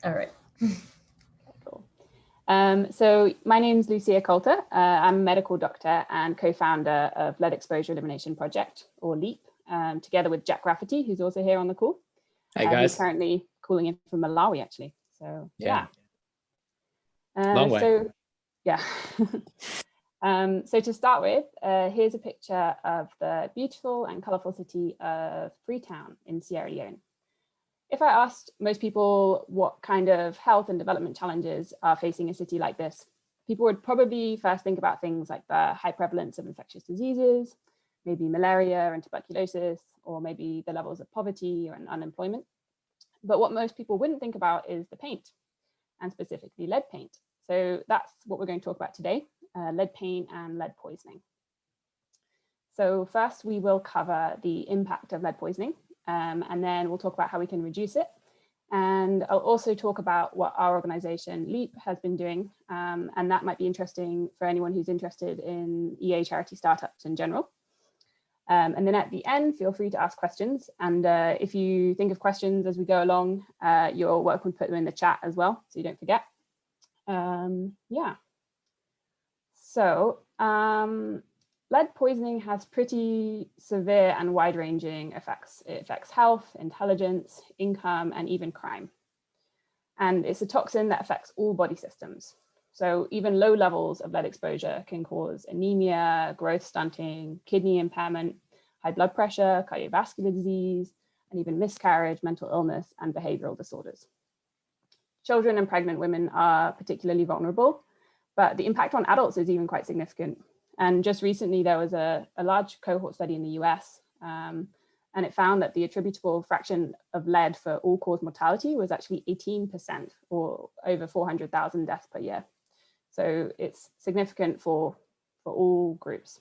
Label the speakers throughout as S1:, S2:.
S1: All right.
S2: Cool. So my name's Lucia Coulter. I'm a medical doctor and co-founder of Lead Exposure Elimination Project, or LEEP, together with Jack Rafferty, who's also here on the call.
S3: Hi, guys.
S2: He's currently calling in from Malawi, actually. So yeah.
S3: Long way.
S2: So yeah. So to start with, here's a picture of the beautiful and colorful city of Freetown in Sierra Leone. If I asked most people what kind of health and development challenges are facing a city like this, people would probably first think about things like the high prevalence of infectious diseases, maybe malaria and tuberculosis, or maybe the levels of poverty and unemployment. But what most people wouldn't think about is the paint, and specifically lead paint. So that's what we're going to talk about today, lead paint and lead poisoning. So first we will cover the impact of lead poisoning, and then we'll talk about how we can reduce it. And I'll also talk about what our organization LEEP has been doing, and that might be interesting for anyone who's interested in EA charity startups in general. And then at the end, feel free to ask questions. And if you think of questions as we go along, you're welcome to put them in the chat as well, so you don't forget. Yeah. So lead poisoning has pretty severe and wide-ranging effects. It affects health, intelligence, income, and even crime. And it's a toxin that affects all body systems. So even low levels of lead exposure can cause anemia, growth stunting, kidney impairment, high blood pressure, cardiovascular disease, and even miscarriage, mental illness, and behavioral disorders. Children and pregnant women are particularly vulnerable, but the impact on adults is even quite significant. And just recently, there was a large cohort study in the US, and it found that the attributable fraction of lead for all-cause mortality was actually 18%, or over 400,000 deaths per year. So it's significant for all groups.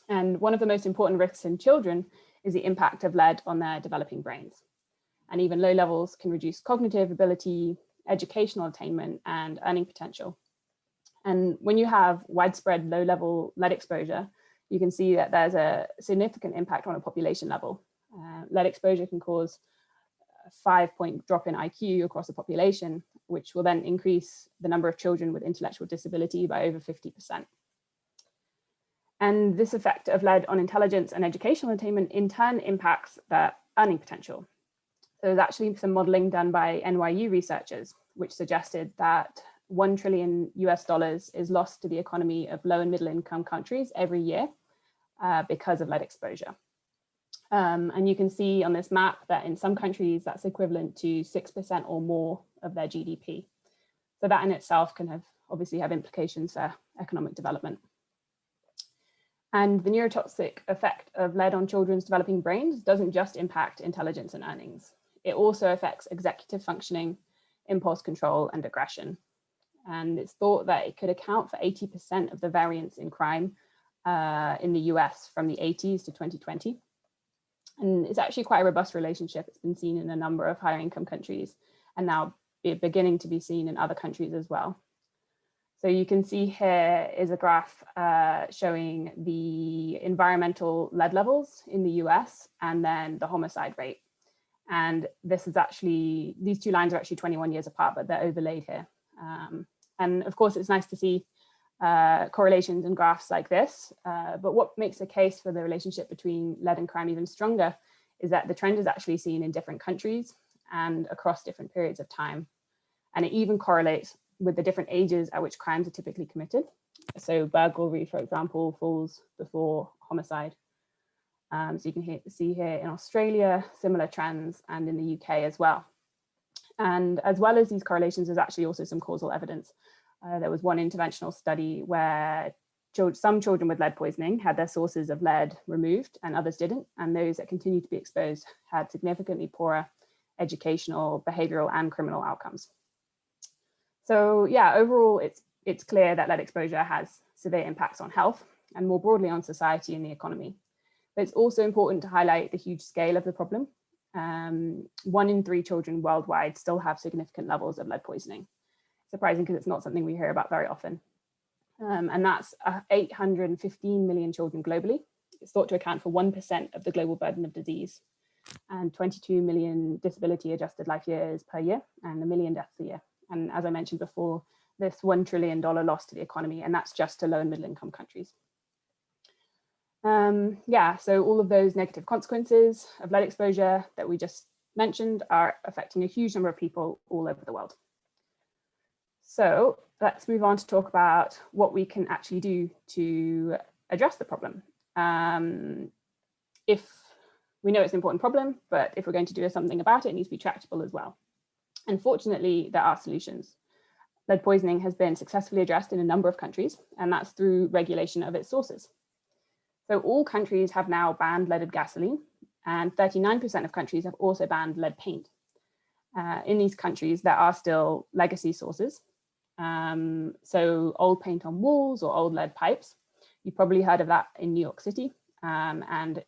S2: And one of the most important risks in children is the impact of lead on their developing brains. And even low levels can reduce cognitive ability, educational attainment, and earning potential. And when you have widespread low-level lead exposure, you can see that there's a significant impact on a population level. Lead exposure can cause a 5-point drop in IQ across the population, which will then increase the number of children with intellectual disability by over 50%. And this effect of lead on intelligence and educational attainment in turn impacts their earning potential. So there's actually some modeling done by NYU researchers, which suggested that $1 trillion is lost to the economy of low and middle income countries every year because of lead exposure. And you can see on this map that in some countries that's equivalent to 6% or more of their GDP. So that in itself can obviously have implications for economic development. And the neurotoxic effect of lead on children's developing brains doesn't just impact intelligence and earnings. It also affects executive functioning, impulse control, and aggression. And it's thought that it could account for 80% of the variance in crime in the US from the 80s to 2020. And it's actually quite a robust relationship. It's been seen in a number of higher income countries and now beginning to be seen in other countries as well. So you can see here is a graph showing the environmental lead levels in the US and then the homicide rate. And this is actually, these two lines are actually 21 years apart, but they're overlaid here. And of course, it's nice to see correlations and graphs like this. But what makes the case for the relationship between lead and crime even stronger is that the trend is actually seen in different countries and across different periods of time. And it even correlates with the different ages at which crimes are typically committed. So burglary, for example, falls before homicide. So you can see here in Australia, similar trends, and in the UK as well. And as well as these correlations, there's actually also some causal evidence. There was one interventional study where some children with lead poisoning had their sources of lead removed and others didn't. And those that continued to be exposed had significantly poorer educational, behavioral, and criminal outcomes. So yeah, overall, it's clear that lead exposure has severe impacts on health and more broadly on society and the economy. But it's also important to highlight the huge scale of the problem. 1 in 3 children worldwide still have significant levels of lead poisoning. Surprising because it's not something we hear about very often. And that's 815 million children globally. It's thought to account for 1% of the global burden of disease. and 22 million disability adjusted life years per year, and 1 million deaths a year. And as I mentioned before, this $1 trillion loss to the economy, and that's just to low and middle income countries. So all of those negative consequences of lead exposure that we just mentioned are affecting a huge number of people all over the world. So let's move on to talk about what we can actually do to address the problem. If we know it's an important problem, but if we're going to do something about it, it needs to be tractable as well. And fortunately, there are solutions. Lead poisoning has been successfully addressed in a number of countries, and that's through regulation of its sources. So all countries have now banned leaded gasoline, and 39% of countries have also banned lead paint. In these countries, there are still legacy sources. So old paint on walls or old lead pipes. You've probably heard of that in New York City, and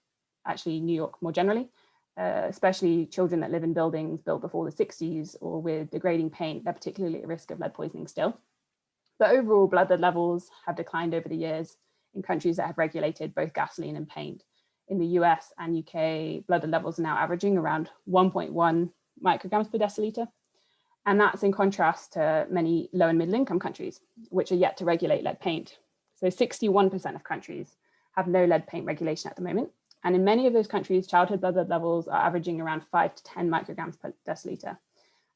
S2: actually New York more generally, especially children that live in buildings built before the 60s or with degrading paint, they're particularly at risk of lead poisoning still. But overall, blood lead levels have declined over the years in countries that have regulated both gasoline and paint. In the US and UK, blood lead levels are now averaging around 1.1 micrograms per deciliter. And that's in contrast to many low and middle income countries, which are yet to regulate lead paint. So 61% of countries have no lead paint regulation at the moment. And in many of those countries, childhood blood lead levels are averaging around 5 to 10 micrograms per deciliter.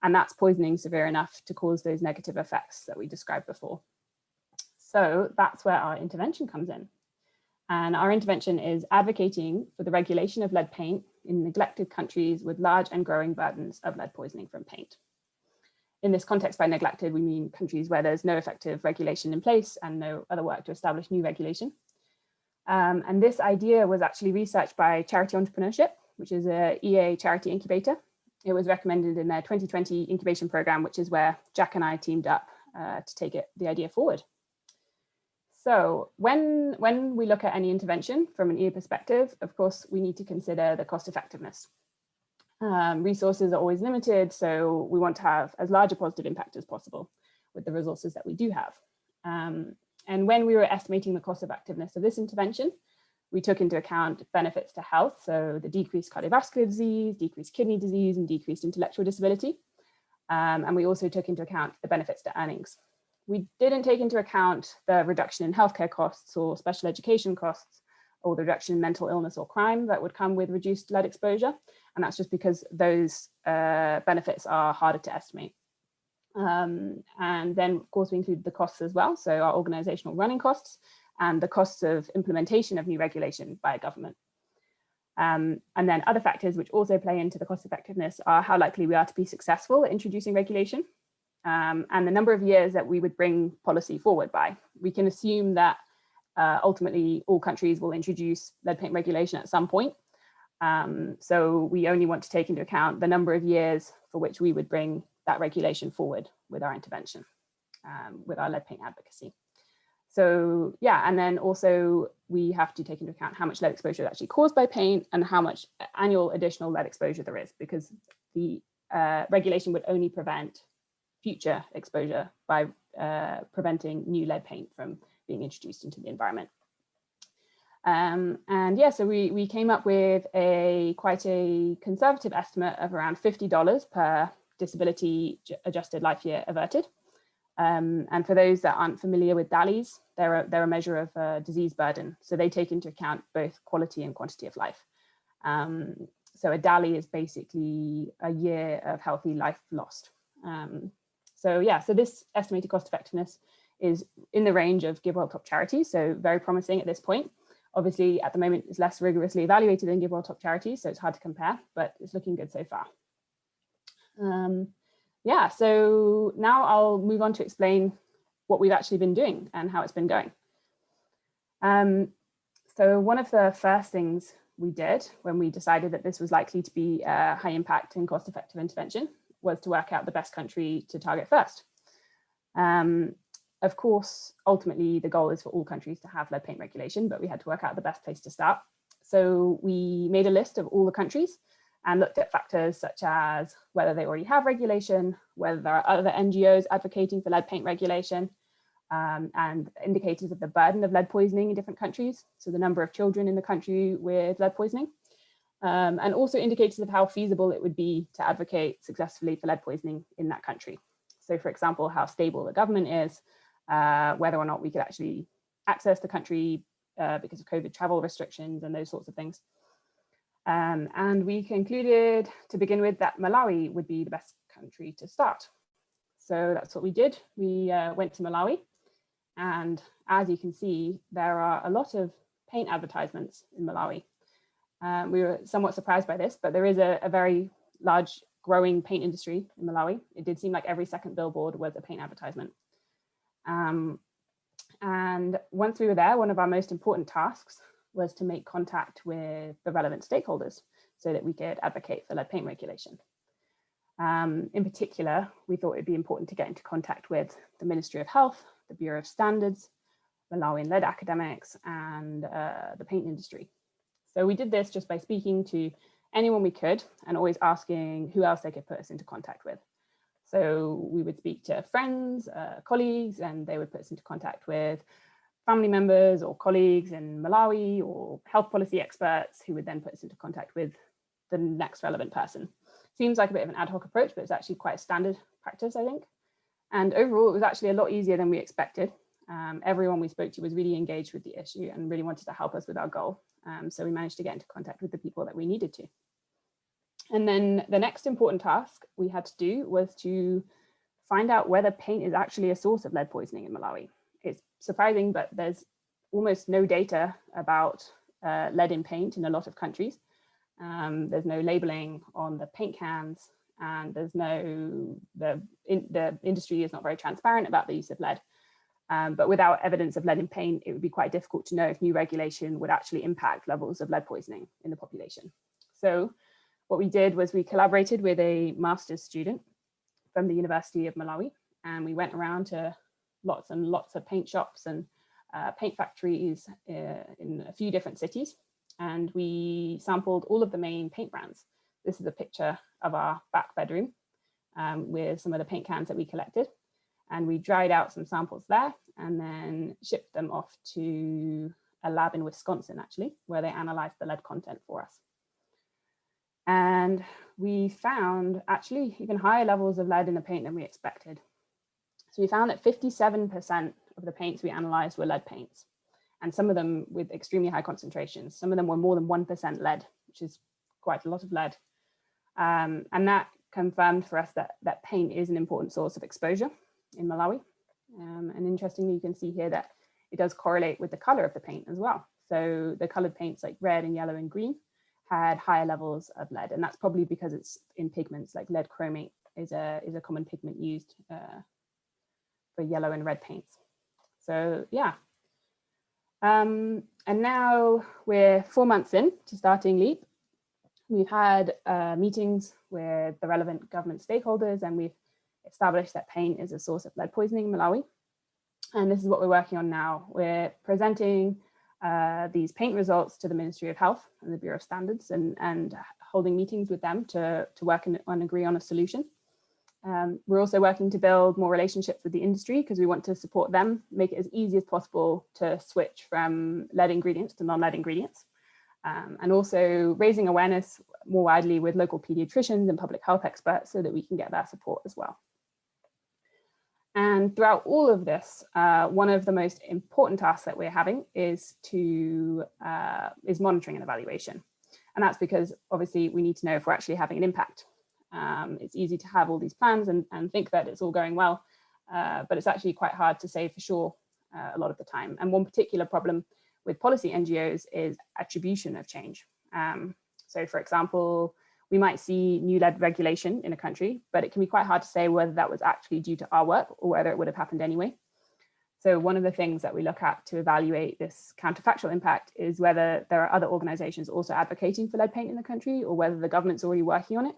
S2: And that's poisoning severe enough to cause those negative effects that we described before. So that's where our intervention comes in. And our intervention is advocating for the regulation of lead paint in neglected countries with large and growing burdens of lead poisoning from paint. In this context, by neglected, we mean countries where there's no effective regulation in place and no other work to establish new regulation. And this idea was actually researched by Charity Entrepreneurship, which is a EA charity incubator. It was recommended in their 2020 incubation program, which is where Jack and I teamed up to take the idea forward. So when we look at any intervention from an EA perspective, of course, we need to consider the cost effectiveness. Resources are always limited, so we want to have as large a positive impact as possible with the resources that we do have. And when we were estimating the cost effectiveness of this intervention, we took into account benefits to health, so the decreased cardiovascular disease, decreased kidney disease, and decreased intellectual disability. And we also took into account the benefits to earnings. We didn't take into account the reduction in healthcare costs or special education costs, or the reduction in mental illness or crime that would come with reduced lead exposure. And that's just because those benefits are harder to estimate. And then, of course, we include the costs as well. So our organizational running costs and the costs of implementation of new regulation by a government. And then other factors which also play into the cost effectiveness are how likely we are to be successful at introducing regulation, and the number of years that we would bring policy forward by. We can assume that ultimately all countries will introduce lead paint regulation at some point. So we only want to take into account the number of years for which we would bring that regulation forward with our intervention, with our lead paint advocacy. So yeah, and then also we have to take into account how much lead exposure is actually caused by paint and how much annual additional lead exposure there is, because the regulation would only prevent future exposure by preventing new lead paint from being introduced into the environment. And yeah, so we came up with quite a conservative estimate of around $50 per disability adjusted life year averted. And for those that aren't familiar with DALYs, they're a measure of disease burden. So they take into account both quality and quantity of life. So a DALY is basically a year of healthy life lost. So yeah, so this estimated cost effectiveness is in the range of Give World Top Charity, so very promising at this point. Obviously, at the moment, it's less rigorously evaluated than Give World Top Charity, so it's hard to compare, but it's looking good so far. Yeah, so now I'll move on to explain what we've actually been doing and how it's been going. So one of the first things we did when we decided that this was likely to be a high impact and cost effective intervention was to work out the best country to target first. Of course, ultimately, the goal is for all countries to have lead paint regulation, but we had to work out the best place to start. So we made a list of all the countries and looked at factors such as whether they already have regulation, whether there are other NGOs advocating for lead paint regulation, and indicators of the burden of lead poisoning in different countries. So the number of children in the country with lead poisoning. and also indicators of how feasible it would be to advocate successfully for lead poisoning in that country. So for example, how stable the government is, whether or not we could actually access the country because of COVID travel restrictions and those sorts of things. And we concluded to begin with that Malawi would be the best country to start. So that's what we did. We went to Malawi, and as you can see, there are a lot of paint advertisements in Malawi. We were somewhat surprised by this, but there is a very large growing paint industry in Malawi. It did seem like every second billboard was a paint advertisement. And once we were there, one of our most important tasks was to make contact with the relevant stakeholders so that we could advocate for lead paint regulation. In particular, we thought it'd be important to get into contact with the Ministry of Health, the Bureau of Standards, Malawian lead academics, and the paint industry. So we did this just by speaking to anyone we could and always asking who else they could put us into contact with. So we would speak to friends, colleagues, and they would put us into contact with family members or colleagues in Malawi, or health policy experts who would then put us into contact with the next relevant person. Seems like a bit of an ad hoc approach, but it's actually quite a standard practice, I think. And overall, it was actually a lot easier than we expected. Everyone we spoke to was really engaged with the issue and really wanted to help us with our goal. So we managed to get into contact with the people that we needed to. And then the next important task we had to do was to find out whether paint is actually a source of lead poisoning in Malawi. It's surprising, but there's almost no data about lead in paint in a lot of countries. There's no labeling on the paint cans, and there's no, the industry is not very transparent about the use of lead. But without evidence of lead in paint, it would be quite difficult to know if new regulation would actually impact levels of lead poisoning in the population. So what we did was we collaborated with a master's student from the University of Malawi, and we went around to lots and lots of paint shops and paint factories in a few different cities. And we sampled all of the main paint brands. This is a picture of our back bedroom with some of the paint cans that we collected. And we dried out some samples there and then shipped them off to a lab in Wisconsin, actually, where they analyzed the lead content for us. And we found actually even higher levels of lead in the paint than we expected. So we found that 57% of the paints we analyzed were lead paints, and some of them with extremely high concentrations. Some of them were more than 1% lead, which is quite a lot of lead. And that confirmed for us that paint is an important source of exposure in Malawi. And interestingly, you can see here that it does correlate with the color of the paint as well. So the colored paints like red and yellow and green had higher levels of lead, and that's probably because it's in pigments like lead chromate is a common pigment used for yellow and red paints. So yeah. And now we're 4 months in to starting LEEP. We've had meetings with the relevant government stakeholders, and we've established that paint is a source of lead poisoning in Malawi. And this is what we're working on now. We're presenting these paint results to the Ministry of Health and the Bureau of Standards, and holding meetings with them to work and agree on a solution. We're also working to build more relationships with the industry because we want to support them, make it as easy as possible to switch from lead ingredients to non-lead ingredients. And also raising awareness more widely with local pediatricians and public health experts so that we can get their support as well. And throughout all of this, one of the most important tasks that we're having is monitoring and evaluation. And that's because obviously we need to know if we're actually having an impact. It's easy to have all these plans and think that it's all going well, but it's actually quite hard to say for sure a lot of the time. And one particular problem with policy NGOs is attribution of change. So for example, we might see new lead regulation in a country, but it can be quite hard to say whether that was actually due to our work or whether it would have happened anyway. So one of the things that we look at to evaluate this counterfactual impact is whether there are other organizations also advocating for lead paint in the country, or whether the government's already working on it.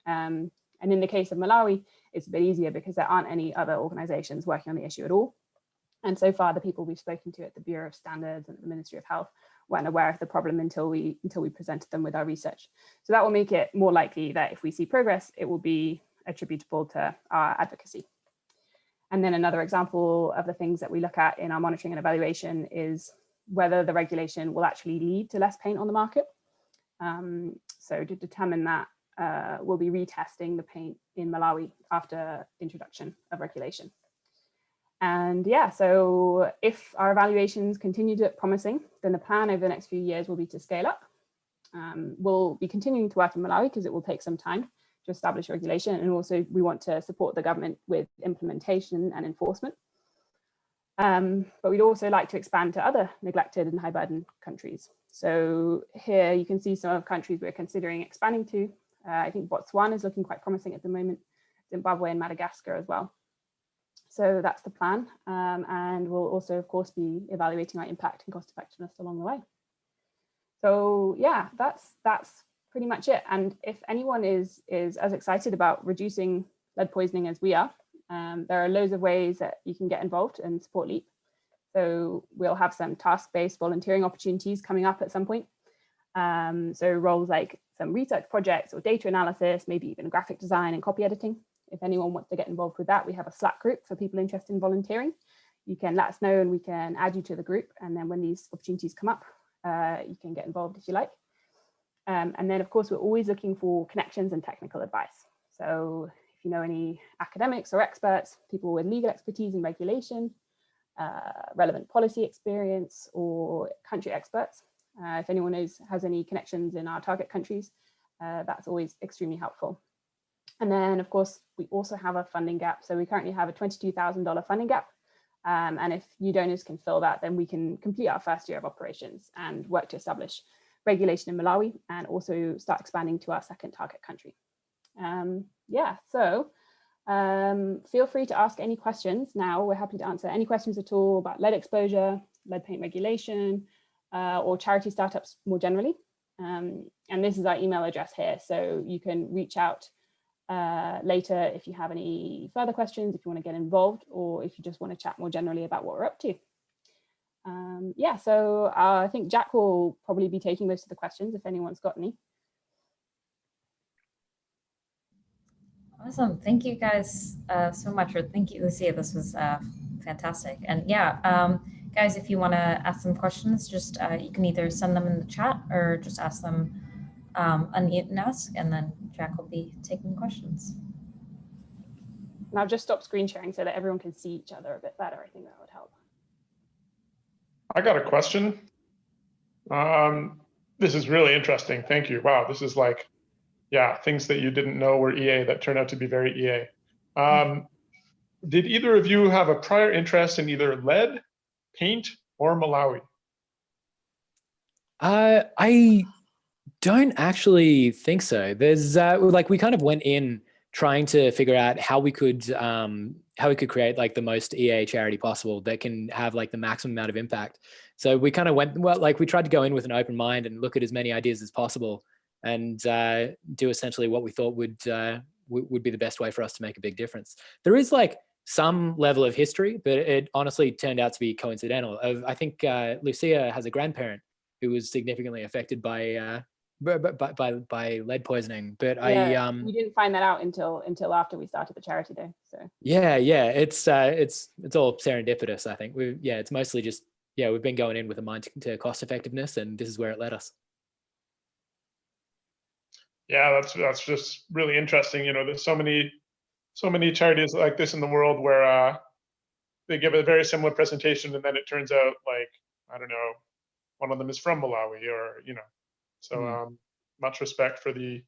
S2: And in the case of Malawi, it's a bit easier because there aren't any other organizations working on the issue at all. And so far, the people we've spoken to at the Bureau of Standards and the Ministry of Health weren't aware of the problem until we presented them with our research. So that will make it more likely that if we see progress, it will be attributable to our advocacy. And then another example of the things that we look at in our monitoring and evaluation is whether the regulation will actually lead to less paint on the market. So to determine that, we'll be retesting the paint in Malawi after introduction of regulation. And yeah, so if our evaluations continue to look promising, then the plan over the next few years will be to scale up. We'll be continuing to work in Malawi because it will take some time to establish regulation. And also we want to support the government with implementation and enforcement. But we'd also like to expand to other neglected and high burden countries. So here you can see some of the countries we're considering expanding to. I think Botswana is looking quite promising at the moment, Zimbabwe and Madagascar as well. So that's the plan. And we'll also, of course, be evaluating our impact and cost effectiveness along the way. So yeah, that's pretty much it. And if anyone is as excited about reducing lead poisoning as we are, there are loads of ways that you can get involved and support LEEP. So we'll have some task-based volunteering opportunities coming up at some point. So roles like some research projects or data analysis, maybe even graphic design and copy editing. If anyone wants to get involved with that, we have a Slack group for people interested in volunteering. You can let us know and we can add you to the group. And then when these opportunities come up, you can get involved if you like. And then of course, we're always looking for connections and technical advice. So if you know any academics or experts, people with legal expertise in regulation, relevant policy experience or country experts, if anyone has any connections in our target countries, that's always extremely helpful. And then, of course, we also have a funding gap. So we currently have a $22,000 funding gap. And if new donors can fill that, then we can complete our first year of operations and work to establish regulation in Malawi and also start expanding to our second target country. Yeah, so feel free to ask any questions now. We're happy to answer any questions at all about lead exposure, lead paint regulation, or charity startups more generally. And this is our email address here, so you can reach out later if you have any further questions, if you want to get involved, or if you just want to chat more generally about what we're up to. Yeah, so I think Jack will probably be taking most of the questions if anyone's got any.
S1: Awesome. Thank you guys so much. Or thank you, Lucia. This was fantastic. And yeah, guys, if you want to ask some questions, just you can either send them in the chat or just ask them unmute and ask, and then Jack will be taking questions.
S2: And I've just stopped screen sharing so that everyone can see each other a bit better. I think that would help.
S4: I got a question. This is really interesting. Thank you. Wow, this is like, yeah, things that you didn't know were EA that turned out to be very EA. Did either of you have a prior interest in either lead, paint, or Malawi?
S3: I don't actually think so. There's like we kind of went in trying to figure out how we could create like the most EA charity possible that can have like the maximum amount of impact. So we kind of went, well, like we tried to go in with an open mind and look at as many ideas as possible and do essentially what we thought would be the best way for us to make a big difference. There is like some level of history, but it honestly turned out to be coincidental. I think Lucia has a grandparent who was significantly affected by lead poisoning, but yeah,
S2: we didn't find that out until after we started the charity day. So
S3: yeah, it's all serendipitous. I think it's mostly just we've been going in with a mind to cost effectiveness, and this is where it led us.
S4: Yeah, that's just really interesting. You know, there's so many charities like this in the world where they give a very similar presentation, and then it turns out like, I don't know, one of them is from Malawi, or you know. So much respect for the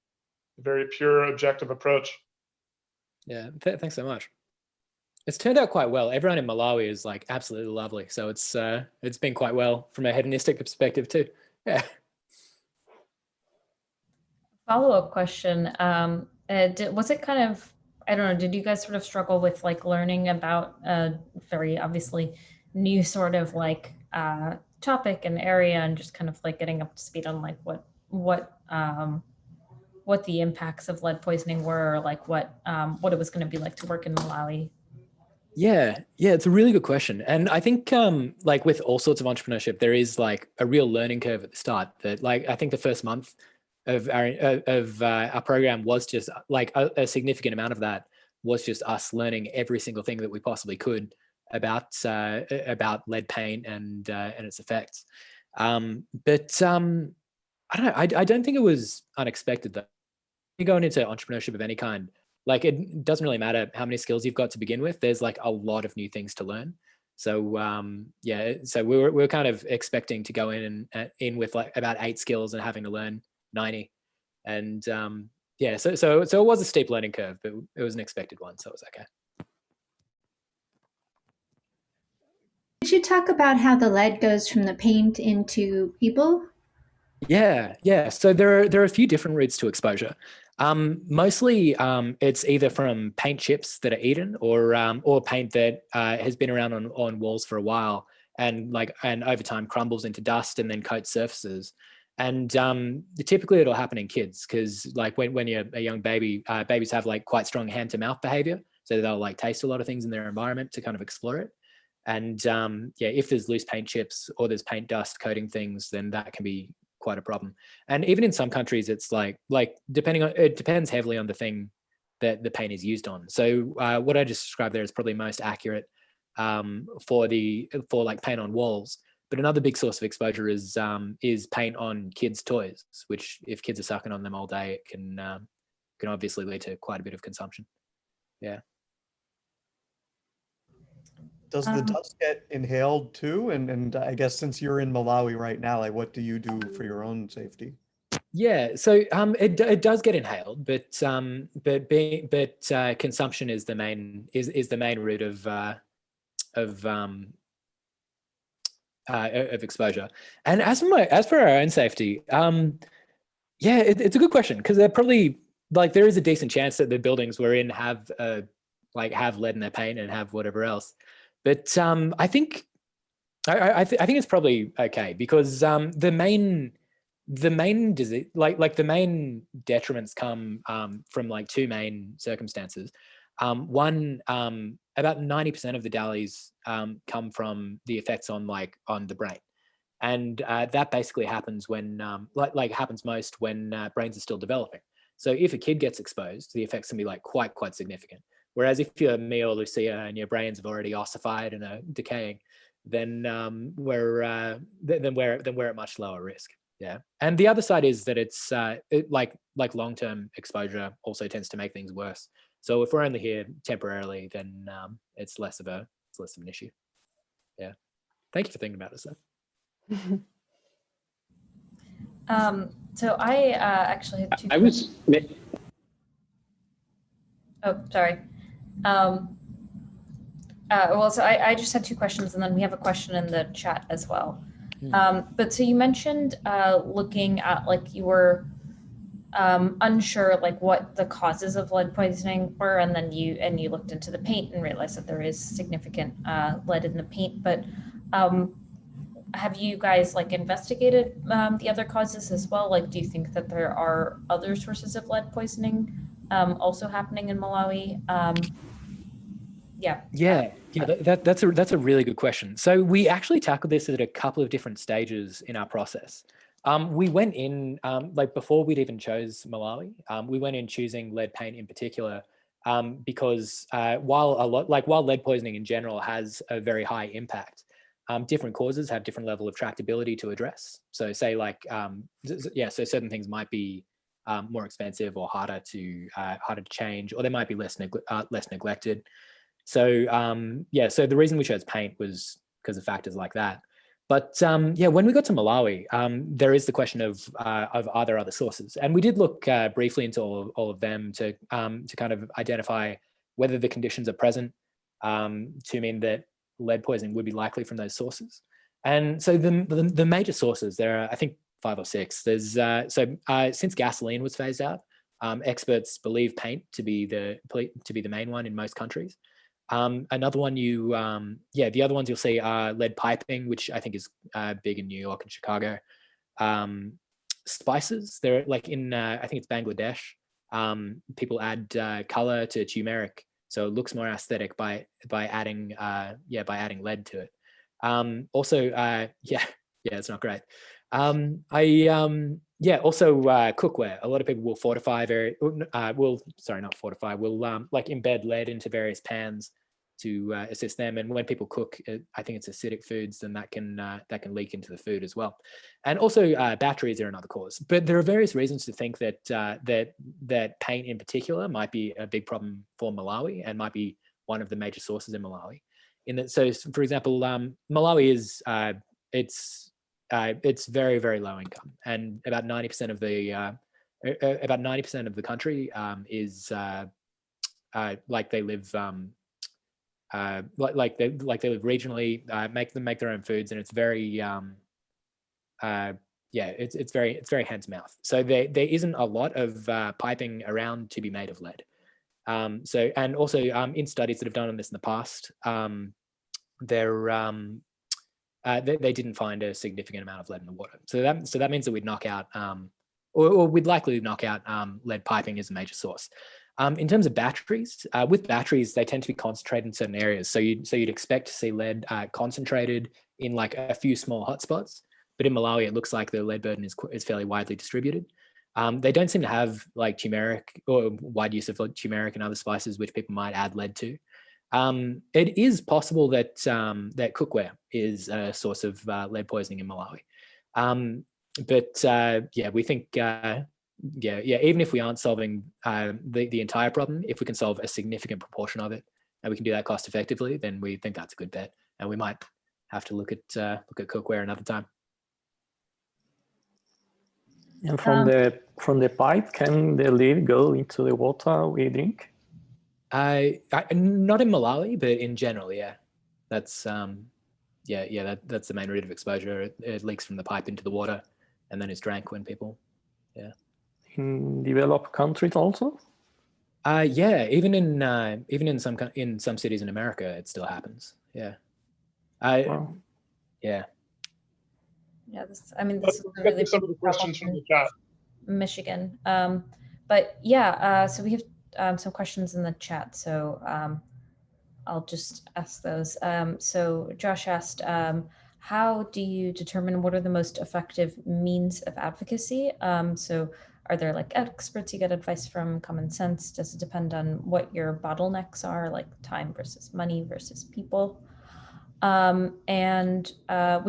S4: very pure, objective approach.
S3: Yeah, thanks so much. It's turned out quite well. Everyone in Malawi is like absolutely lovely. So it's been quite well from a hedonistic perspective too. Yeah.
S1: Follow-up question. Was it kind of, I don't know, did you guys sort of struggle with like learning about a very obviously new sort of like topic and area, and just kind of like getting up to speed on like what the impacts of lead poisoning were, or like what it was going to be like to work in Malawi? Yeah,
S3: it's a really good question. And I think like with all sorts of entrepreneurship, there is like a real learning curve at the start. That like I think the first month of our program was just like a significant amount of that was just us learning every single thing that we possibly could about lead paint and its effects. But I don't know. I don't think it was unexpected though. You're going into entrepreneurship of any kind, like it doesn't really matter how many skills you've got to begin with. There's like a lot of new things to learn. So yeah, so we were kind of expecting to go in and in with like about 8 skills and having to learn 90. And yeah, so it was a steep learning curve, but it was an expected one, so it was okay.
S5: Could you talk about how the lead goes from the paint into people?
S3: Yeah. So there are a few different routes to exposure. Mostly, it's either from paint chips that are eaten, or paint that has been around on walls for a while and over time crumbles into dust and then coats surfaces. And typically it'll happen in kids because like when you're a young baby, babies have like quite strong hand to mouth behavior, so they'll like taste a lot of things in their environment to kind of explore it. And yeah, if there's loose paint chips or there's paint dust coating things, then that can be quite a problem. And even in some countries, it's like it depends heavily on the thing that the paint is used on. So what I just described there is probably most accurate for like paint on walls. But another big source of exposure is paint on kids' toys, which if kids are sucking on them all day, it can obviously lead to quite a bit of consumption. Yeah.
S6: Does the dust get inhaled too? And I guess since you're in Malawi right now, like what do you do for your own safety?
S3: Yeah, so it does get inhaled, but consumption is the main route of exposure. And as for our own safety, yeah, it's a good question because they're probably like there is a decent chance that the buildings we're in have lead in their paint and have whatever else. But I think it's probably okay because the main disease, like the main detriments come from like 2 main circumstances. One, about 90% of the DALYs come from the effects on the brain, and that basically happens when happens most when brains are still developing. So if a kid gets exposed, the effects can be like quite significant. Whereas if you're me or Lucia and your brains have already ossified and are decaying, then we're at much lower risk. Yeah, and the other side is that it's like long-term exposure also tends to make things worse. So if we're only here temporarily, then it's less of an issue. Yeah, thank you for thinking about this though.
S1: So I actually had 2. Oh, sorry. Well, so I just had 2 questions, and then we have a question in the chat as well. But so you mentioned looking at like you were unsure like what the causes of lead poisoning were, and then you looked into the paint and realized that there is significant lead in the paint. But have you guys like investigated the other causes as well? Like, do you think that there are other sources of lead poisoning also happening in Malawi? Yeah,
S3: that's a really good question. So we actually tackled this at a couple of different stages in our process. We went in like before we'd even chose Malawi. We went in choosing lead paint in particular because while lead poisoning in general has a very high impact, different causes have different level of tractability to address. So say so certain things might be more expensive or harder to change, or they might be less neglected. So so the reason we chose paint was because of factors like that. But when we got to Malawi, there is the question of are there other sources? And we did look briefly into all of them to kind of identify whether the conditions are present to mean that lead poisoning would be likely from those sources. And so the major sources, there are I think 5 or 6. There's since gasoline was phased out, experts believe paint to be the main one in most countries. Another one the other ones you'll see are lead piping, which I think is big in New York and Chicago. Spices, they're like in I think it's Bangladesh. People add color to turmeric, so it looks more aesthetic by adding lead to it. Also, it's not great. Also cookware. A lot of people will embed lead into various pans assist them. And when people cook, I think it's acidic foods, then that can leak into the food as well. And also batteries are another cause. But there are various reasons to think that that paint in particular might be a big problem for Malawi and might be one of the major sources in Malawi. In that, so for example, Malawi is it's very, very low income, and about 90% of the country is like they live like they live regionally, make their own foods, and it's very it's very hand to mouth. So there isn't a lot of piping around to be made of lead. So, and also in studies that have done on this in the past, they didn't find a significant amount of lead in the water. So that means that we'd knock out, or we'd likely knock out lead piping as a major source. In terms of batteries, with batteries, they tend to be concentrated in certain areas. So you'd expect to see lead concentrated in like a few small hotspots, but in Malawi, it looks like the lead burden is fairly widely distributed. They don't seem to have like turmeric or wide use of turmeric and other spices which people might add lead to. It is possible that that cookware is a source of lead poisoning in Malawi. We think even if we aren't solving the entire problem, if we can solve a significant proportion of it and we can do that cost effectively, then we think that's a good bet. And we might have to look at cookware another time.
S7: And from the pipe, can the lead go into the water we drink?
S3: Not in Malawi, but in general, yeah. That's that's the main route of exposure. It leaks from the pipe into the water, and then is drank when people,
S7: In developed countries also?
S3: Even in some cities in America, it still happens. Yeah.
S4: Wow.
S3: Yeah.
S1: Yeah, this is a really
S4: some of the questions from the chat.
S1: Michigan. So we have some questions in the chat. So I'll just ask those. So Josh asked, how do you determine what are the most effective means of advocacy? So are there like experts you get advice from, common sense? Does it depend on what your bottlenecks are, like time versus money versus people? Would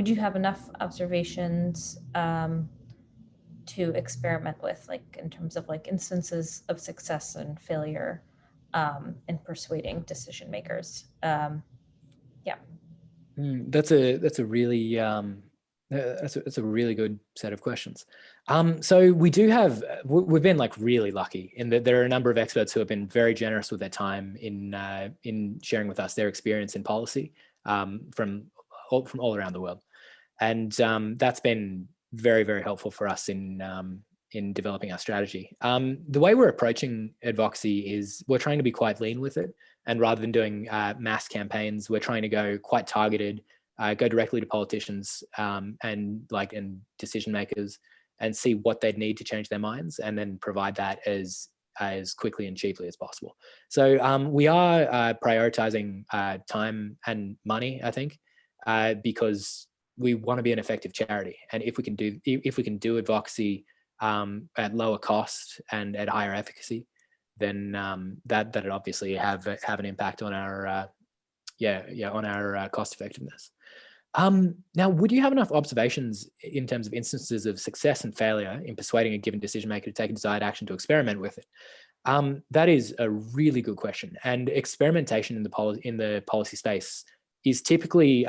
S1: you have enough observations to experiment with, like in terms of like instances of success and failure in persuading decision makers?
S3: That's a really good set of questions. So we've been like really lucky in that there are a number of experts who have been very generous with their time in sharing with us their experience in policy from all around the world, and that's been very, very helpful for us in developing our strategy. The way we're approaching advocacy is we're trying to be quite lean with it, and rather than doing mass campaigns, we're trying to go quite targeted, go directly to politicians and decision makers, and see what they'd need to change their minds, and then provide that as quickly and cheaply as possible. So we are prioritizing time and money, I think, because we want to be an effective charity, and if we can do advocacy at lower cost and at higher efficacy, then that'd obviously have an impact on our cost effectiveness. Now, would you have enough observations in terms of instances of success and failure in persuading a given decision maker to take a desired action to experiment with it? That is a really good question, and experimentation in the policy space is typically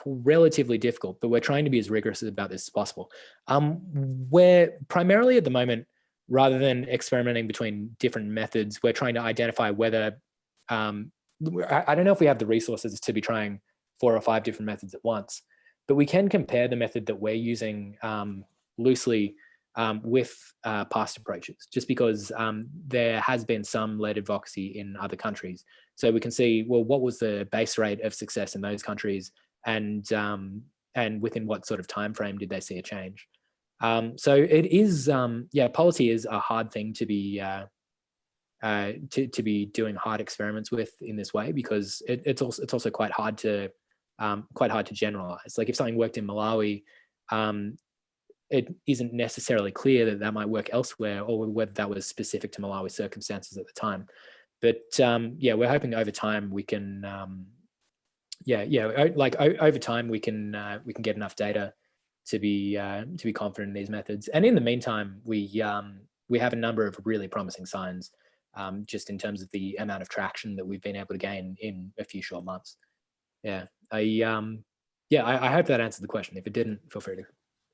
S3: relatively difficult, but we're trying to be as rigorous about this as possible. We're primarily at the moment, rather than experimenting between different methods, we're trying to identify whether, I don't know if we have the resources to be trying 4 or 5 different methods at once, but we can compare the method that we're using loosely with past approaches, just because there has been some lead advocacy in other countries. So we can see, well, what was the base rate of success in those countries, and within what sort of time frame did they see a change? So it is, policy is a hard thing to be doing hard experiments with in this way, because it's also quite hard to generalize. Like if something worked in Malawi, it isn't necessarily clear that might work elsewhere, or whether that was specific to Malawi circumstances at the time. But yeah, we're hoping over time we can, over time we can get enough data to be confident in these methods. And in the meantime, we have a number of really promising signs, just in terms of the amount of traction that we've been able to gain in a few short months. Yeah, I hope that answered the question. If it didn't, feel free to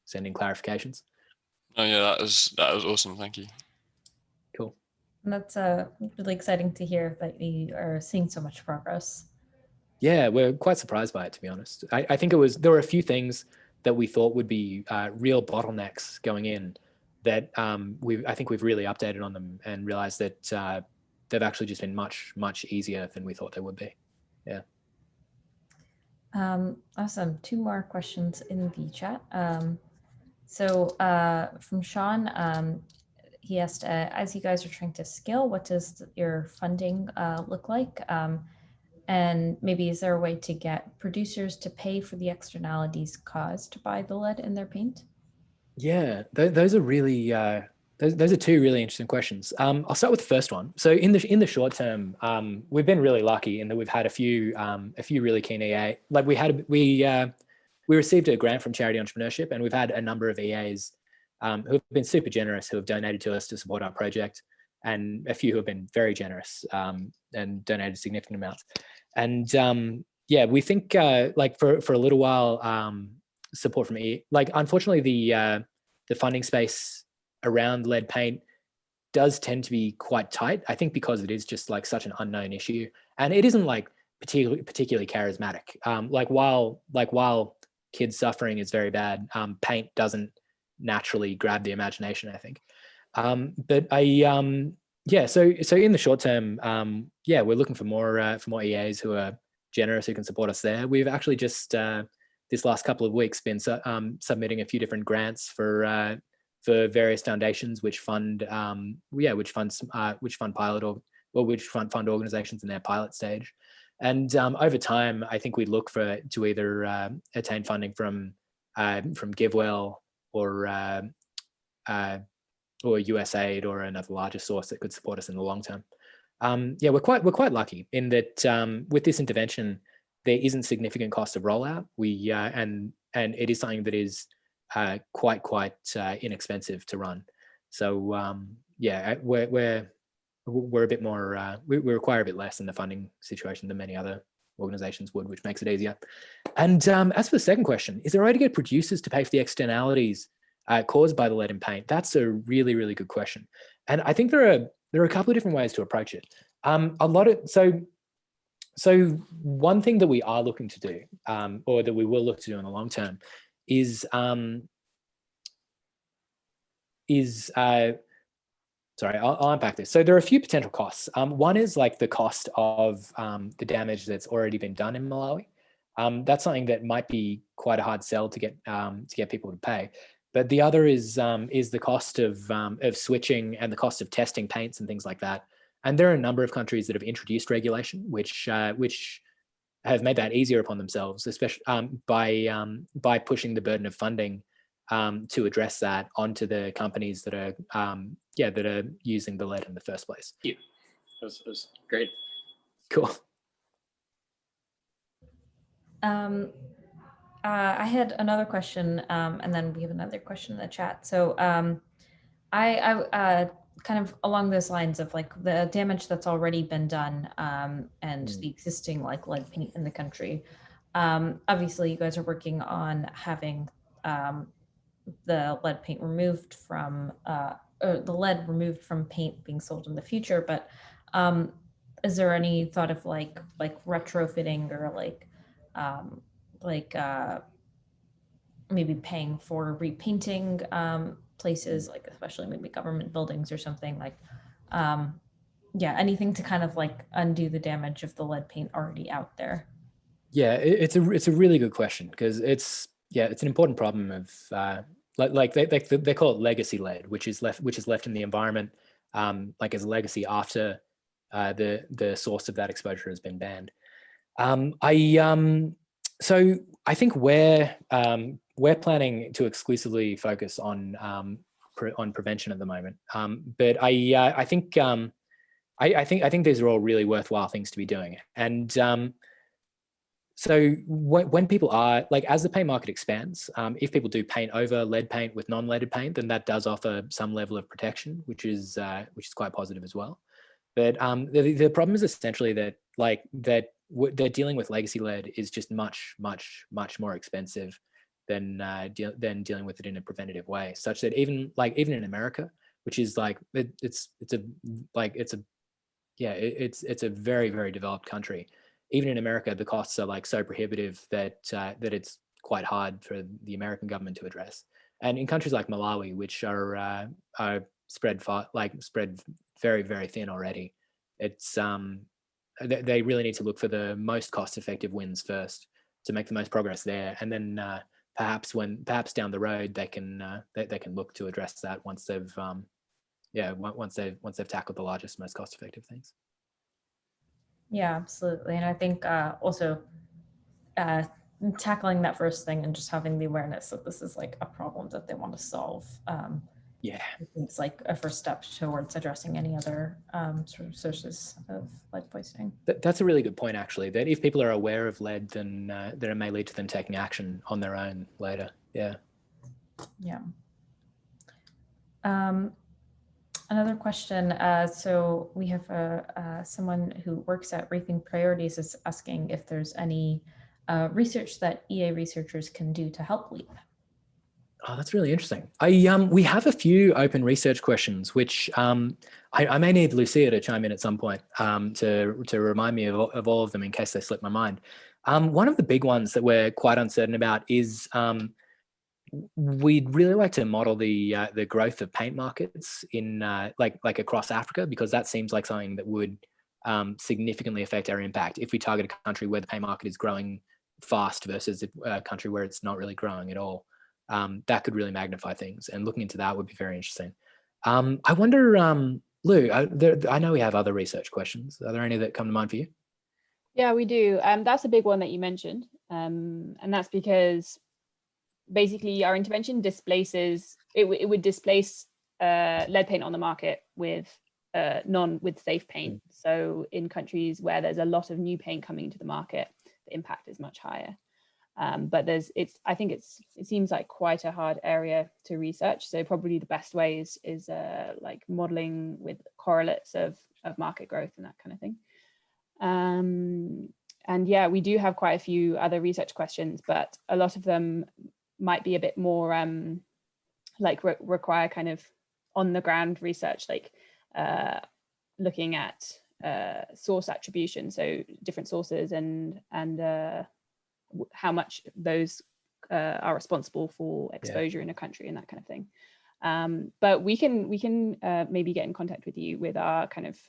S3: send in clarifications.
S8: Oh yeah, that was awesome. Thank you.
S3: Cool.
S1: And that's really exciting to hear that you are seeing so much progress.
S3: Yeah, we're quite surprised by it, to be honest. I think there were a few things that we thought would be real bottlenecks going in that I think we've really updated on them and realized that they've actually just been much, much easier than we thought they would be. Yeah.
S1: Awesome. 2 more questions in the chat. So from Sean, he asked, as you guys are trying to scale, what does your funding look like? And maybe is there a way to get producers to pay for the externalities caused by the lead in their paint?
S3: Yeah, those are really those are 2 really interesting questions. I'll start with the first one. So in the short term, we've been really lucky in that we've had a few really keen EA. Like we received a grant from Charity Entrepreneurship, and we've had a number of EAs who have been super generous, who have donated to us to support our project, and a few who have been very generous and donated significant amounts. And yeah, we think like for a little while, support from EA. Like unfortunately, the funding space around lead paint does tend to be quite tight. I think because it is just like such an unknown issue, and it isn't like particularly charismatic. Like while kids suffering is very bad, paint doesn't naturally grab the imagination, I think. But yeah, so in the short term, yeah, we're looking for more EAs who are generous, who can support us there. We've actually just this last couple of weeks been submitting a few different grants for various foundations which fund pilot or which fund organizations in their pilot stage. And over time, I think we look to either attain funding from GiveWell or USAID or another larger source that could support us in the long term. Yeah, we're quite lucky in that with this intervention, there isn't significant cost of rollout. And it is something that is quite inexpensive to run. So yeah, we're a bit more, we require a bit less in the funding situation than many other organizations would, which makes it easier. And as for the second question, is there a way to get producers to pay for the externalities caused by the lead in paint? That's a really, really good question. And I think there are a couple of different ways to approach it. So one thing that we are looking to do, or that we will look to do in the long term, is sorry, I'll unpack this. So there are a few potential costs. One is like the cost of the damage that's already been done in Malawi. That's something that might be quite a hard sell to get people to pay. But the other is the cost of switching and the cost of testing paints and things like that. And there are a number of countries that have introduced regulation, which have made that easier upon themselves, especially by pushing the burden of funding to address that onto the companies that are using the lead in the first place.
S9: Yeah, that was great.
S3: Cool.
S1: I had another question, and then we have another question in the chat. So I kind of along those lines of like the damage that's already been done and the existing like lead paint in the country. Obviously, you guys are working on having the lead paint removed from or the lead removed from paint being sold in the future. But is there any thought of like retrofitting or maybe paying for repainting places, like especially maybe government buildings or something like, yeah, anything to kind of like undo the damage of the lead paint already out there?
S3: Yeah, it's a really good question because it's an important problem of they call it legacy lead, which is left in the environment like as a legacy after the source of that exposure has been banned. So I think we're planning to exclusively focus on prevention at the moment. But I I think these are all really worthwhile things to be doing. And so when people are like, as the paint market expands, if people do paint over lead paint with non-leaded paint, then that does offer some level of protection, which is quite positive as well. But the problem is essentially that they're dealing with legacy lead is just much more expensive than dealing with it in a preventative way, such that even in America, which is like it's a very, very developed country. Even in America, the costs are like so prohibitive that it's quite hard for the American government to address. And in countries like Malawi, which are spread very, very thin already, it's they really need to look for the most cost-effective wins first to make the most progress there, and then perhaps down the road they can look to address that once they've tackled the largest, most cost-effective things.
S1: Yeah, absolutely. And I think also tackling that first thing and just having the awareness that this is like a problem that they want to solve. It's like a first step towards addressing any other sort of sources of lead poisoning.
S3: That's a really good point, actually, that if people are aware of lead, then it may lead to them taking action on their own later. Yeah.
S1: Another question. So we have someone who works at Rethink Priorities is asking if there's any research that EA researchers can do to help LEEP.
S3: Oh, that's really interesting. We have a few open research questions, which I may need Lucia to chime in at some point to remind me of all of them in case they slip my mind. One of the big ones that we're quite uncertain about is we'd really like to model the growth of paint markets in like across Africa, because that seems like something that would significantly affect our impact if we target a country where the paint market is growing fast versus a country where it's not really growing at all. That could really magnify things, and looking into that would be very interesting. I wonder, Lou, I know we have other research questions. Are there any that come to mind for you?
S2: Yeah, we do. That's a big one that you mentioned. And that's because basically our intervention displaces, it would displace lead paint on the market with safe paint. So in countries where there's a lot of new paint coming into the market, the impact is much higher. But I think it seems like quite a hard area to research. So probably the best way is like modeling with correlates of market growth and that kind of thing. And yeah, we do have quite a few other research questions, but a lot of them might be a bit more require kind of on the ground research, like looking at source attribution, so different sources and how much those are responsible for exposure in a country and that kind of thing. But we can maybe get in contact with you with our kind of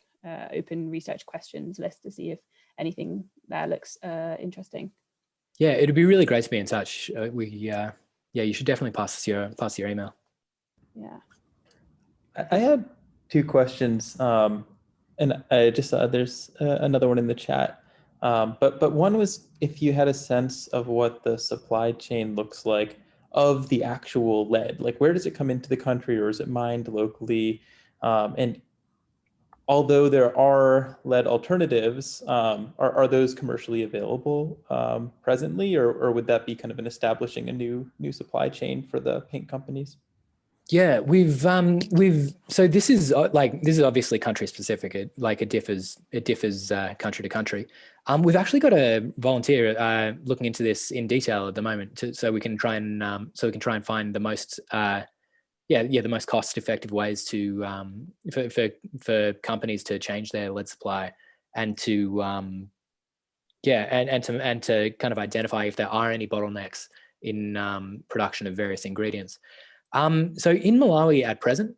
S2: open research questions list to see if anything there looks interesting.
S3: Yeah, it'd be really great to be in touch. You should definitely pass us your email.
S2: Yeah.
S10: I had two questions, and I just saw there's another one in the chat. But one was if you had a sense of what the supply chain looks like of the actual lead, like where does it come into the country, or is it mined locally? And although there are lead alternatives, are those commercially available presently, or would that be kind of an establishing a new supply chain for the paint companies?
S3: Yeah, so this is obviously country specific. It differs country to country. We've actually got a volunteer looking into this in detail at the moment, so we can try and find the most the most cost effective ways to for companies to change their lead supply, and to and to kind of identify if there are any bottlenecks in production of various ingredients. So in Malawi at present,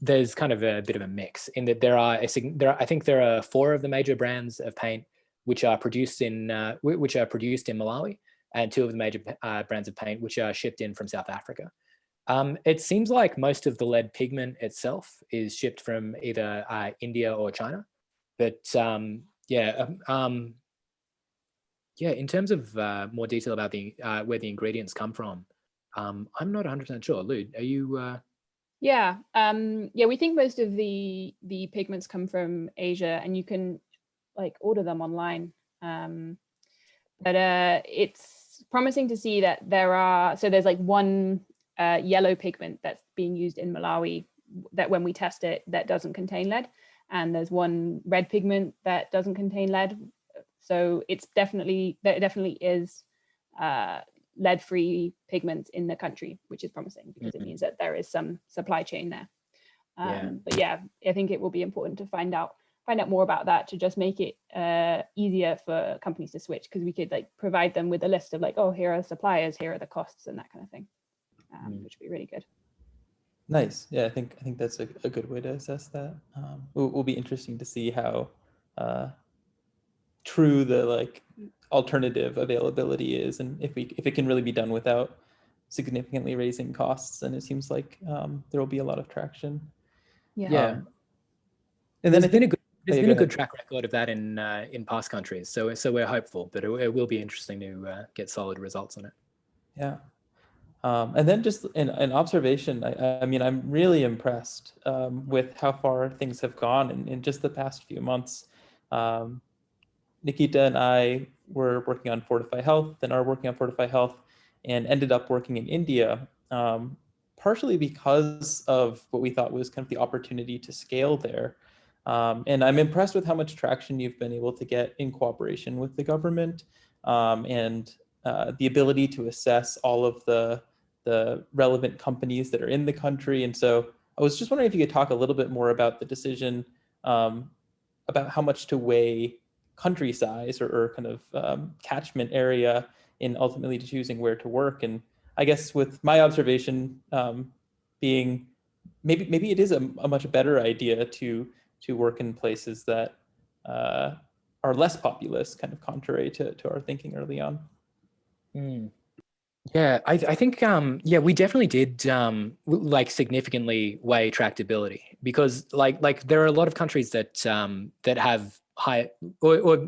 S3: there's kind of a bit of a mix in that I think there are 4 of the major brands of paint which are produced in Malawi, and 2 of the major brands of paint which are shipped in from South Africa. It seems like most of the lead pigment itself is shipped from either India or China, but in terms of more detail about where the ingredients come from, I'm not 100% sure. Lou, are you?
S2: Yeah, yeah, we think most of the pigments come from Asia, and you can like order them online. But it's promising to see that there's like one yellow pigment that's being used in Malawi that when we test it, that doesn't contain lead. And there's one red pigment that doesn't contain lead. So there definitely is lead-free pigments in the country, which is promising because it means that there is some supply chain there. But yeah, I think it will be important to find out more about that, to just make it easier for companies to switch, because we could like provide them with a list of like, oh, here are suppliers, here are the costs, and that kind of thing, which would be really good.
S10: Nice. Yeah, I think that's a good way to assess that. Will be interesting to see how true the like alternative availability is, and if it can really be done without significantly raising costs. And it seems like there will be a lot of traction.
S3: Yeah.
S10: And then
S3: there's been a good track record of that in past countries, so we're hopeful, but it will be interesting to get solid results on it. Yeah.
S10: And then just an observation, I mean, I'm really impressed with how far things have gone in just the past few months. Nikita and I were working on Fortify Health and are working on Fortify Health, and ended up working in India, partially because of what we thought was kind of the opportunity to scale there. And I'm impressed with how much traction you've been able to get in cooperation with the government, and the ability to assess all of the relevant companies that are in the country. And so I was just wondering if you could talk a little bit more about the decision, about how much to weigh country size or kind of catchment area in ultimately choosing where to work. And I guess with my observation being maybe it is a much better idea to work in places that are less populous, kind of contrary to our thinking early on.
S3: Yeah, I think we definitely did like significantly weigh tractability, because like there are a lot of countries that that have high or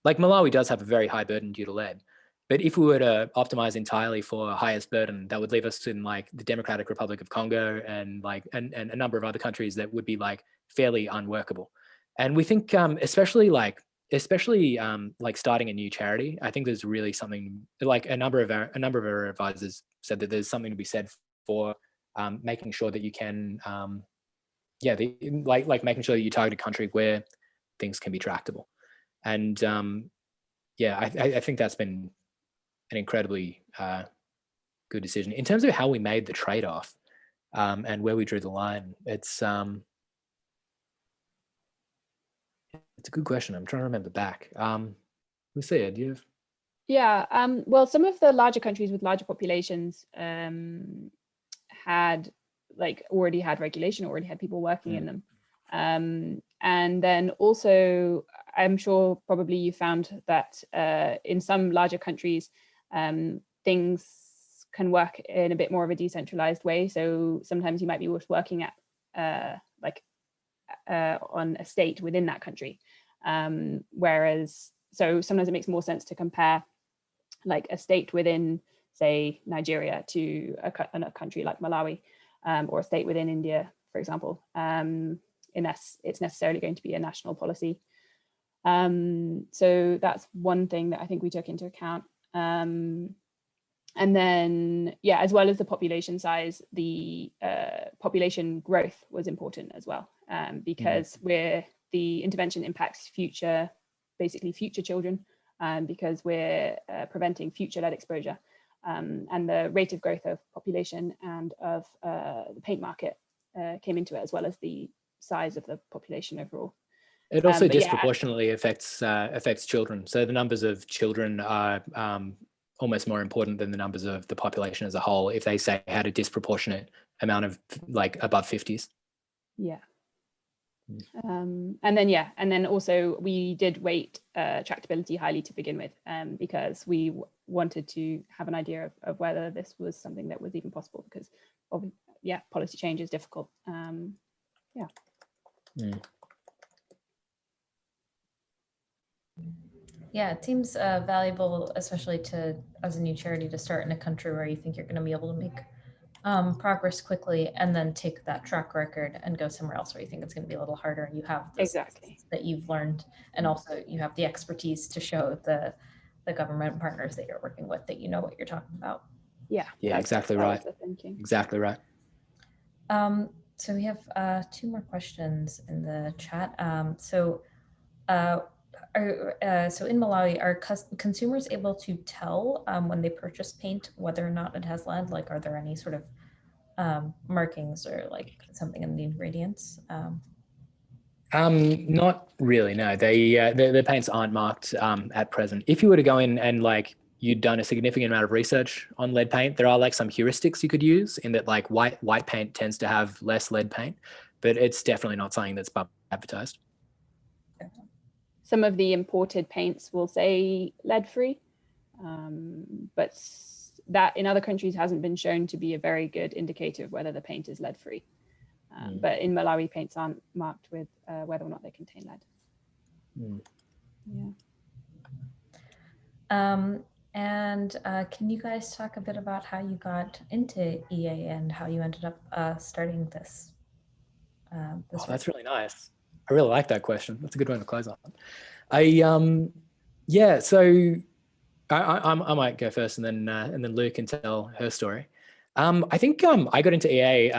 S3: like Malawi does have a very high burden due to lead. But if we were to optimize entirely for highest burden, that would leave us in like the Democratic Republic of Congo and like and a number of other countries that would be like fairly unworkable. And we think especially like starting a new charity, I think there's really something like a number of our advisors said that there's something to be said for making sure that you can making sure that you target a country where things can be tractable. And I think that's been an incredibly good decision. In terms of how we made the trade-off and where we drew the line, it's a good question. I'm trying to remember back. Lucia, do you have?
S2: Yeah, well, some of the larger countries with larger populations had already had regulation, already had people working in them. And then also, I'm sure probably you found that in some larger countries, things can work in a bit more of a decentralized way. So sometimes you might be working at on a state within that country. Whereas, so sometimes it makes more sense to compare like a state within, say, Nigeria to a country like Malawi, or a state within India, for example, unless it's necessarily going to be a national policy. So that's one thing that I think we took into account. And then, yeah, as well as the population size, the population growth was important as well, because the intervention impacts future children, because we're preventing future lead exposure. And the rate of growth of population and of the paint market came into it, as well as the size of the population overall.
S3: It also disproportionately affects children. So the numbers of children are almost more important than the numbers of the population as a whole, if they say had a disproportionate amount of like above 50s.
S2: Yeah. And then also we did weight tractability highly to begin with, because we wanted to have an idea of whether this was something that was even possible, because policy change is difficult.
S1: Yeah, it seems valuable, especially as a new charity, to start in a country where you think you're going to be able to make progress quickly and then take that track record and go somewhere else where you think it's going to be a little harder, and you have the
S2: Exactly
S1: that you've learned, and also you have the expertise to show the government partners that you're working with that you know what you're talking about.
S2: Yeah,
S3: exactly right.
S2: That was the thinking.
S3: Exactly right.
S1: So we have 2 more questions in the chat. So in Malawi, are consumers able to tell when they purchase paint whether or not it has lead? Like, are there any sort of markings or like something in the ingredients?
S3: Not really, no. The paints aren't marked at present. If you were to go in and like you'd done a significant amount of research on lead paint, there are like some heuristics you could use in that like white paint tends to have less lead paint, but it's definitely not something that's advertised.
S2: Some of the imported paints will say lead-free, but that in other countries hasn't been shown to be a very good indicator of whether the paint is lead-free. But in Malawi, paints aren't marked with whether or not they contain lead.
S1: Yeah. And can you guys talk a bit about how you got into EA and how you ended up starting this?
S3: That's really nice. I really like that question. That's a good one to close on. Yeah, so I might go first, and then Lou can tell her story. I think I got into EA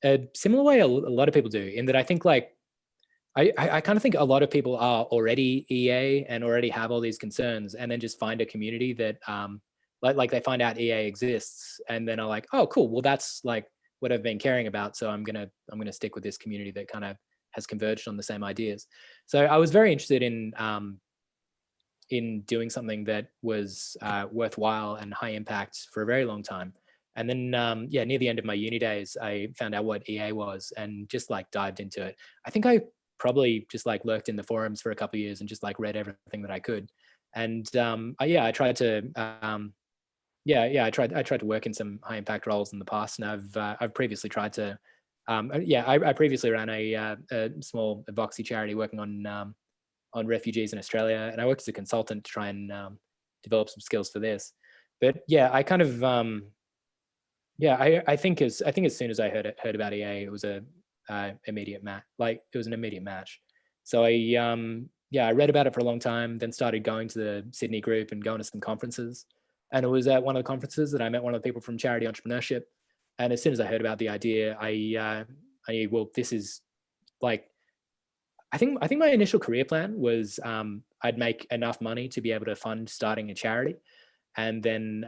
S3: a similar way a lot of people do, in that I think like I kind of think a lot of people are already EA and already have all these concerns, and then just find a community that like they find out EA exists, and then are like, oh cool, well that's like what I've been caring about, so I'm gonna stick with this community that kind of has converged on the same ideas. So I was very interested in doing something that was worthwhile and high impact for a very long time. And then, yeah, near the end of my uni days, I found out what EA was and just like dived into it. I think I probably just like lurked in the forums for a couple of years and just like read everything that I could. And yeah, I tried to, I tried to work in some high impact roles in the past, and I've previously tried to, I previously ran a small advocacy charity working on refugees in Australia, and I worked as a consultant to try and develop some skills for this. But yeah, I kind of, I think as soon as I heard about EA, it was a immediate match. Like it was an immediate match. So I read about it for a long time, then started going to the Sydney group and going to some conferences. And it was at one of the conferences that I met one of the people from Charity Entrepreneurship. And as soon as I heard about the idea, I knew, well, this is like, I think my initial career plan was I'd make enough money to be able to fund starting a charity. And then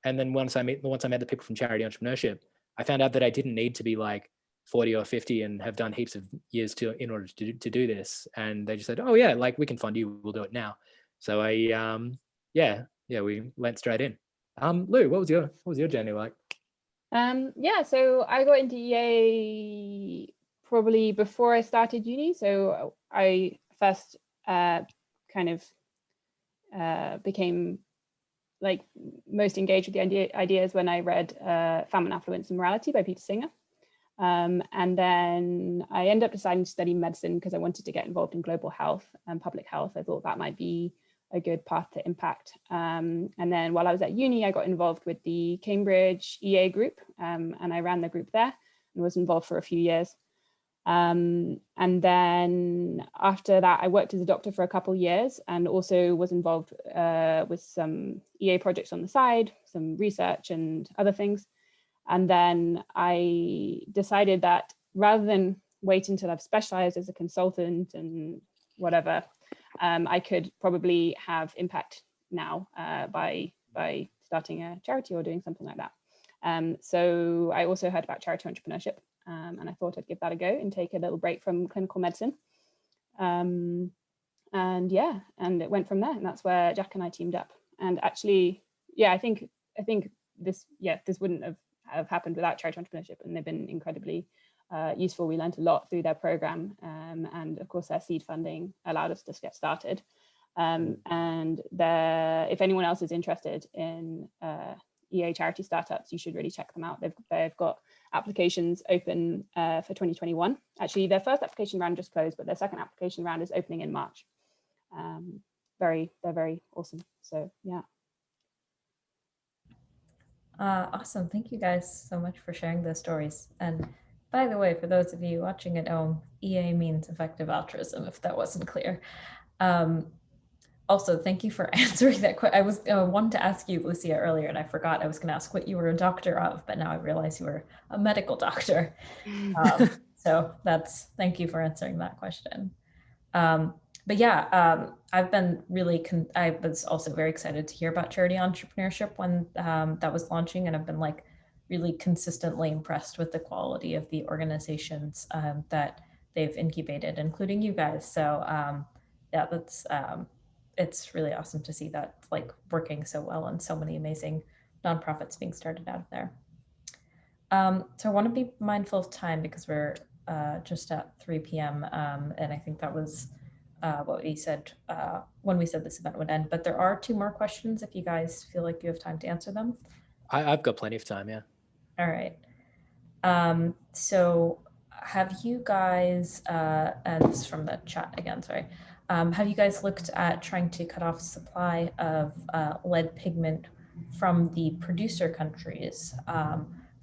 S3: once I met the people from Charity Entrepreneurship, I found out that I didn't need to be like 40 or 50 and have done heaps of years in order to do this. And they just said, oh yeah, like we can fund you, we'll do it now. So we went straight in. Lou, what was your journey like?
S2: So I got into EA probably before I started uni. So I first became like most engaged with the ideas when I read Famine, Affluence and Morality by Peter Singer. And then I ended up deciding to study medicine because I wanted to get involved in global health and public health. I thought that might be a good path to impact. And then while I was at uni, I got involved with the Cambridge EA group, and I ran the group there and was involved for a few years. And then after that, I worked as a doctor for a couple of years and also was involved with some EA projects on the side, some research and other things. And then I decided that rather than wait until I've specialized as a consultant and whatever, I could probably have impact now by starting a charity or doing something like that. So I also heard about Charity Entrepreneurship, and I thought I'd give that a go and take a little break from clinical medicine. And it went from there, and that's where Jack and I teamed up. And actually, I think this wouldn't have happened without Charity Entrepreneurship, and they've been incredibly useful. We learned a lot through their program, and of course their seed funding allowed us to get started. And if anyone else is interested in EA charity startups, you should really check them out. They've got applications open for 2021. Actually, their first application round just closed, but their second application round is opening in March. They're very awesome. So yeah.
S1: Awesome. Thank you guys so much for sharing those stories. And by the way, for those of you watching at home, EA means effective altruism, if that wasn't clear. Also, thank you for answering that question. I was wanted to ask you, Lucia, earlier, and I forgot I was going to ask what you were a doctor of, but now I realize you were a medical doctor. So thank you for answering that question. But yeah, I've been really, I was also very excited to hear about Charity Entrepreneurship when that was launching, and I've been like really consistently impressed with the quality of the organizations that they've incubated, including you guys. So yeah, that's it's really awesome to see that like working so well and so many amazing nonprofits being started out of there. So I want to be mindful of time because we're just at 3 p.m. And I think that was what we said when we said this event would end. But there are 2 more questions if you guys feel like you have time to answer them.
S3: I've got plenty of time, yeah.
S1: All right. So have you guys, and this is from the chat again, sorry. Have you guys looked at trying to cut off supply of lead pigment from the producer countries?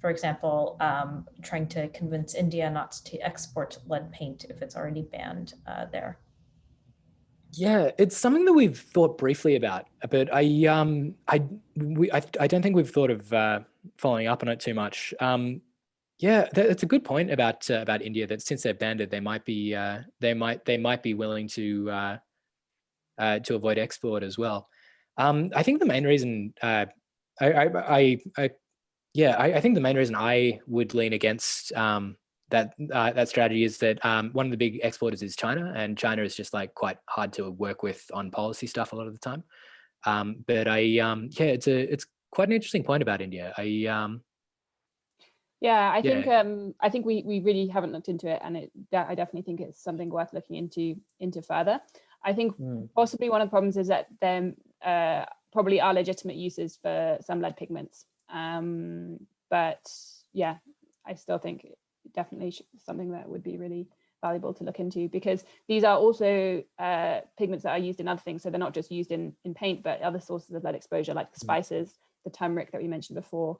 S1: For example, trying to convince India not to export lead paint if it's already banned there.
S3: Yeah, it's something that we've thought briefly about, but I don't think we've thought of following up on it too much. Yeah, that's a good point about India. That since they're banned it, they might be willing to avoid export as well. I think the main reason I think the main reason I would lean against that strategy is that one of the big exporters is China, and China is just like quite hard to work with on policy stuff a lot of the time. But it's quite an interesting point about India.
S2: I think we really haven't looked into it, and I definitely think it's something worth looking into further. I think possibly one of the problems is that there probably are legitimate uses for some lead pigments. But yeah, I still think definitely something that would be really valuable to look into, because these are also pigments that are used in other things. So they're not just used in paint, but other sources of lead exposure, like the spices, the turmeric that we mentioned before.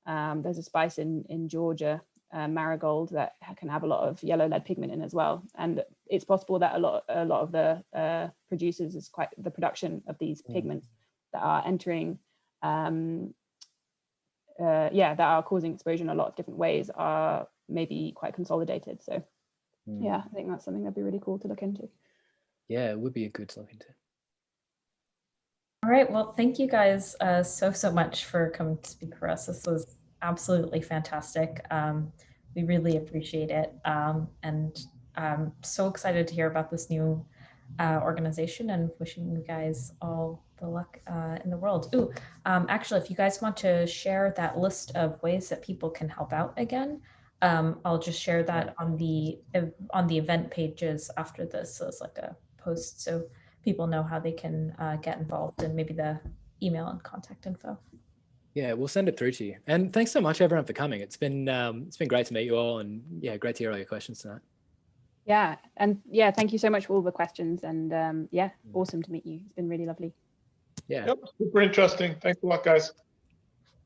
S2: There's a spice in Georgia, marigold, that can have a lot of yellow lead pigment in as well. And it's possible that a lot of the producers is quite the production of these pigments that are entering that are causing exposure in a lot of different ways are maybe quite consolidated. So yeah, I think that's something that'd be really cool to look into.
S3: Yeah, it would be a good to look into.
S1: All right, well, thank you guys so much for coming to speak for us. This was absolutely fantastic. We really appreciate it. And I'm so excited to hear about this new organization, and wishing you guys all the luck in the world. Ooh, actually, if you guys want to share that list of ways that people can help out again, I'll just share that on the event pages after this. So it's like a post, so people know how they can get involved, and maybe the email and contact info.
S3: Yeah, we'll send it through to you. And thanks so much, everyone, for coming. It's been great to meet you all, and yeah, great to hear all your questions tonight.
S2: Yeah, and yeah, thank you so much for all the questions, and yeah, awesome to meet you. It's been really lovely.
S3: Yeah.
S4: Yep, super interesting. Thanks a lot, guys.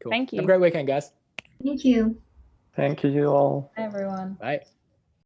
S3: Cool.
S2: Thank you.
S3: Have a great weekend, guys.
S5: Thank you.
S7: Thank you all.
S1: Hi, everyone.
S3: Bye.